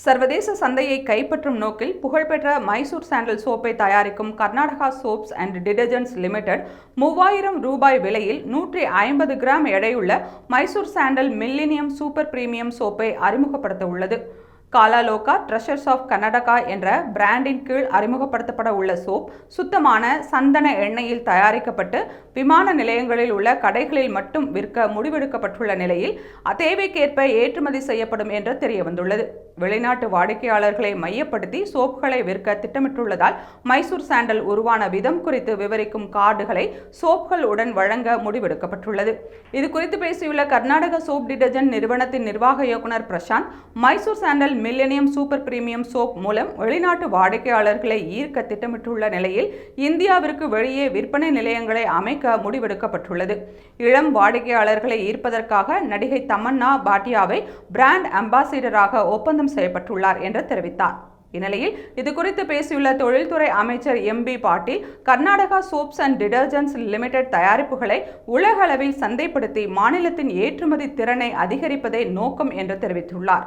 சர்வதேச சந்தையை கைப்பற்றும் நோக்கில் புகழ்பெற்ற மைசூர் சாண்டல் சோப்பை தயாரிக்கும் Karnataka soaps and detergents limited ரூபாய் 3000 விலையில் 150 கிராம் எடையுள்ள Mysore sandal millennium super premium சோப்பை அறிமுகப்படுத்த உள்ளது. காலாலோகா ட்ரெஷர்ஸ் ஆஃப் கர்நாடகா என்ற பிராண்டின் கீழ் அறிமுகப்படுத்தப்பட உள்ள சோப் சுத்தமான சந்தன எண்ணெயில் தயாரிக்கப்பட்டு விமான நிலையங்களில் உள்ள கடைகளில் மட்டும் விற்க முடிவெடுக்கப்பட்டுள்ள நிலையில் தேவைக்கேற்ப ஏற்றுமதி செய்யப்படும் என்று தெரியவந்துள்ளது. வெளிநாட்டு வாடிக்கையாளர்களை மையப்படுத்தி சோப்புகளை விற்க திட்டமிட்டுள்ளதால் மைசூர் சாண்டல் உருவான விதம் குறித்து விவரிக்கும் கார்டுகளை சோப்கள் உடன் வழங்க முடிவெடுக்கப்பட்டுள்ளது. இது குறித்து பேசியுள்ள கர்நாடக சோப் டிடர்ஜென்ட் நிறுவனத்தின் நிர்வாக இயக்குனர் Prashanth, Mysore sandal millennium super premium soap மூலம் வெளிநாட்டு வாடிக்கையாளர்களை ஈர்க்க திட்டமிட்டுள்ள நிலையில் இந்தியாவிற்கு வெளியே விற்பனை நிலையங்களை அமைக்க முடிவெடுக்கப்பட்டுள்ளது. இளம் வாடிக்கையாளர்களை ஈர்ப்பதற்காக நடிகை தமன்னா பாட்டியாவை பிராண்ட் அம்பாசிடராக ஒப்பந்தம் செய்யப்பட்டுள்ளார் என்று தெரிவித்தார். இந்நிலையில் இது குறித்து பேசியுள்ள தொழில்துறை அமைச்சர் MP Patil, Karnataka soaps and detergents limited தயாரிப்புகளை உலக அளவில் சந்தைப்படுத்தி மாநிலத்தின் ஏற்றுமதி திறனை அதிகரிப்பதே நோக்கம் என்று தெரிவித்துள்ளார்.